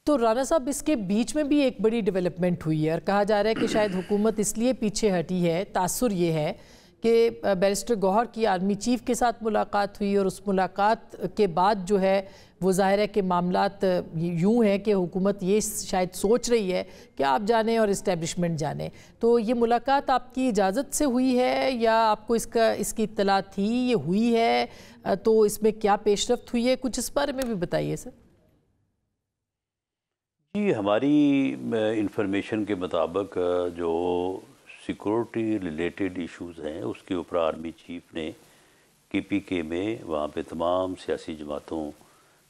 تو رانا صاحب اس کے بیچ میں بھی ایک بڑی ڈیولپمنٹ ہوئی ہے اور کہا جا رہا ہے کہ شاید حکومت اس لیے پیچھے ہٹی ہے، تاثر یہ ہے کہ بیرسٹر گوہر کی آرمی چیف کے ساتھ ملاقات ہوئی اور اس ملاقات کے بعد جو ہے وہ ظاہر ہے کہ معاملات یوں ہیں کہ حکومت یہ شاید سوچ رہی ہے کہ آپ جانیں اور اسٹیبلشمنٹ جانیں. تو یہ ملاقات آپ کی اجازت سے ہوئی ہے یا آپ کو اس کی اطلاع تھی، یہ ہوئی ہے تو اس میں کیا پیش رفت ہوئی ہے؟ کچھ اس بارے میں بھی بتائیے سر. جی، ہماری انفارمیشن کے مطابق جو سیکورٹی ریلیٹڈ ایشوز ہیں اس کے اوپر آرمی چیف نے KPK میں وہاں پہ تمام سیاسی جماعتوں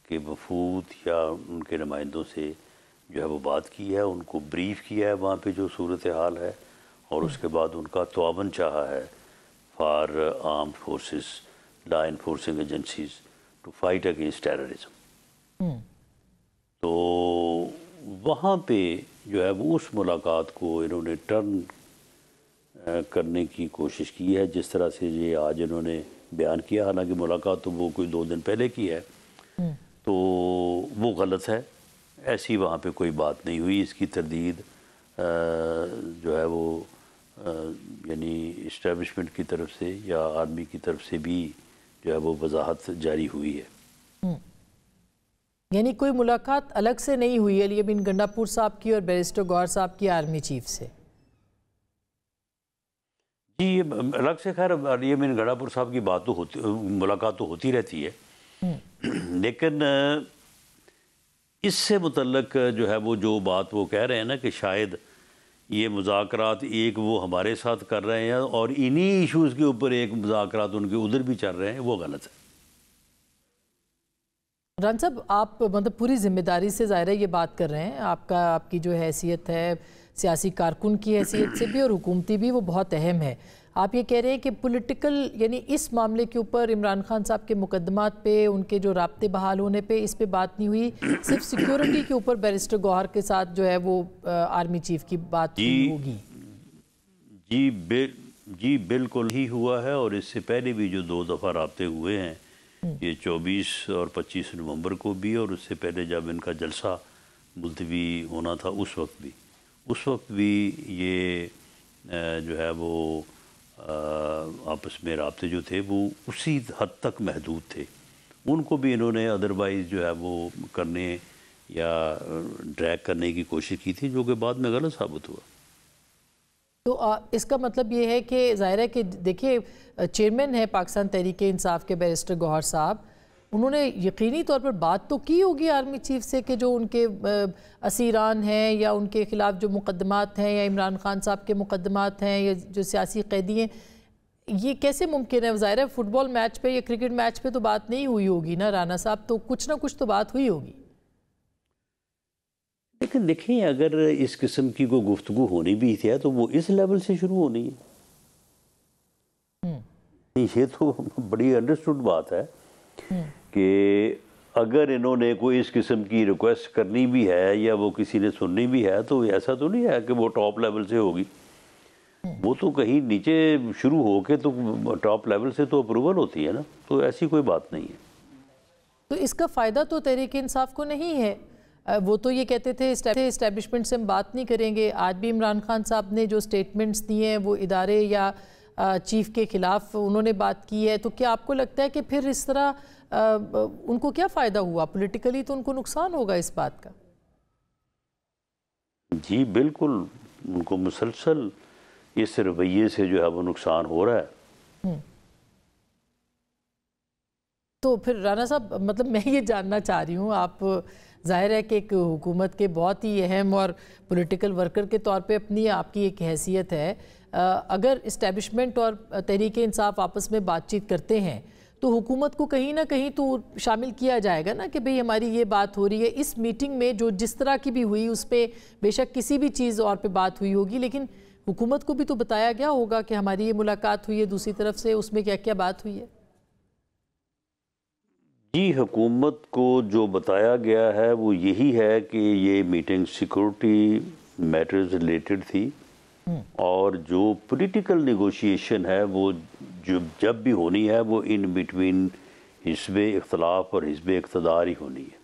کے وفود یا ان کے نمائندوں سے جو ہے وہ بات کی ہے، ان کو بریف کیا ہے وہاں پہ جو صورتحال ہے، اور اس کے بعد ان کا تعاون چاہا ہے for armed forces law enforcing agencies to fight against terrorism. تو وہاں پہ جو ہے وہ اس ملاقات کو انہوں نے ٹرن کرنے کی کوشش کی ہے جس طرح سے یہ آج انہوں نے بیان کیا، حالانکہ ملاقات تو وہ کوئی 2 دن پہلے کی ہے. تو وہ غلط ہے، ایسی وہاں پہ کوئی بات نہیں ہوئی. اس کی تردید جو ہے وہ یعنی اسٹیبلشمنٹ کی طرف سے یا آرمی کی طرف سے بھی جو ہے وہ وضاحت جاری ہوئی ہے. یعنی کوئی ملاقات الگ سے نہیں ہوئی علی امین گنڈاپور صاحب کی اور بیرسٹر گوہر صاحب کی آرمی چیف سے؟ جی، الگ سے خیر علی امین گنڈاپور صاحب کی بات تو ملاقات تو ہوتی رہتی ہے، لیکن اس سے متعلق جو ہے وہ جو بات وہ کہہ رہے ہیں نا کہ شاید یہ مذاکرات ایک وہ ہمارے ساتھ کر رہے ہیں اور انہی ایشوز کے اوپر ایک مذاکرات ان کے ادھر بھی چل رہے ہیں، وہ غلط ہے. ران صاحب، آپ مطلب پوری ذمہ داری سے ظاہر ہے یہ بات کر رہے ہیں، آپ کی جو حیثیت ہے سیاسی کارکن کی حیثیت سے بھی اور حکومتی بھی وہ بہت اہم ہے. آپ یہ کہہ رہے ہیں کہ پولیٹیکل یعنی اس معاملے کے اوپر عمران خان صاحب کے مقدمات پہ، ان کے جو رابطے بحال ہونے پہ اس پہ بات نہیں ہوئی، صرف سیکیورٹی کے اوپر بیرسٹر گوہر کے ساتھ جو ہے وہ آرمی چیف کی بات ہوگی؟ جی بالکل ہی ہوا ہے، اور اس سے پہلے بھی جو 2 دفعہ رابطے ہوئے ہیں، یہ 24 اور 25 نومبر کو بھی، اور اس سے پہلے جب ان کا جلسہ ملتوی ہونا تھا اس وقت بھی یہ جو ہے وہ آپس میں رابطے جو تھے وہ اسی حد تک محدود تھے. ان کو بھی انہوں نے ادروائز جو ہے وہ کرنے یا ڈریگ کرنے کی کوشش کی تھی، جو کہ بعد میں غلط ثابت ہوا. تو اس کا مطلب یہ ہے کہ ظاہر ہے کہ دیکھیے چیئرمین ہے پاکستان تحریک انصاف کے بیرسٹر گوہر صاحب، انہوں نے یقینی طور پر بات تو کی ہوگی آرمی چیف سے کہ جو ان کے اسیران ہیں یا ان کے خلاف جو مقدمات ہیں یا عمران خان صاحب کے مقدمات ہیں یا جو سیاسی قیدی ہیں، یہ کیسے ممکن ہے؟ ظاہر ہے فٹ بال میچ پہ یا کرکٹ میچ پہ تو بات نہیں ہوئی ہوگی نا رانا صاحب، تو کچھ نہ کچھ تو بات ہوئی ہوگی. لیکن دیکھیں، اگر اس قسم کی کوئی گفتگو ہونی بھی تھی تو وہ اس لیول سے شروع ہونی ہے. یہ تو بڑی انڈرسٹوڈ بات ہے کہ اگر انہوں نے کوئی اس قسم کی ریکویسٹ کرنی بھی ہے یا وہ کسی نے سننی بھی ہے تو ایسا تو نہیں ہے کہ وہ ٹاپ لیول سے ہوگی. وہ تو کہیں نیچے شروع ہو کے تو ٹاپ لیول سے تو اپروول ہوتی ہے نا، تو ایسی کوئی بات نہیں ہے. تو اس کا فائدہ تو تحریک انصاف کو نہیں ہے. وہ تو یہ کہتے تھے اسٹیبلشمنٹ سے ہم بات نہیں کریں گے. آج بھی عمران خان صاحب نے جو سٹیٹمنٹس دیے ہیں وہ ادارے یا چیف کے خلاف انہوں نے بات کی ہے. تو کیا آپ کو لگتا ہے کہ پھر اس طرح ان کو کیا فائدہ ہوا؟ پولیٹیکلی تو ان کو نقصان ہوگا اس بات کا. جی بالکل، ان کو مسلسل اس رویے سے جو ہے وہ نقصان ہو رہا ہے. تو پھر رانا صاحب مطلب میں یہ جاننا چاہ رہی ہوں، آپ ظاہر ہے کہ ایک حکومت کے بہت ہی اہم اور پولیٹیکل ورکر کے طور پہ اپنی آپ کی ایک حیثیت ہے. اگر اسٹیبلشمنٹ اور تحریک انصاف آپس میں بات چیت کرتے ہیں تو حکومت کو کہیں نہ کہیں تو شامل کیا جائے گا نا کہ بھئی ہماری یہ بات ہو رہی ہے. اس میٹنگ میں جو جس طرح کی بھی ہوئی اس پہ بے شک کسی بھی چیز اور پہ بات ہوئی ہوگی، لیکن حکومت کو بھی تو بتایا گیا ہوگا کہ ہماری یہ ملاقات ہوئی ہے، دوسری طرف سے اس میں کیا کیا بات ہوئی ہے. جی، حکومت کو جو بتایا گیا ہے وہ یہی ہے کہ یہ میٹنگ سیکورٹی میٹرز ریلیٹڈ تھی، اور جو پولیٹیکل نیگوشیشن ہے وہ جب بھی ہونی ہے وہ ان بٹوین حزب اختلاف اور حزب اقتدار ہی ہونی ہے.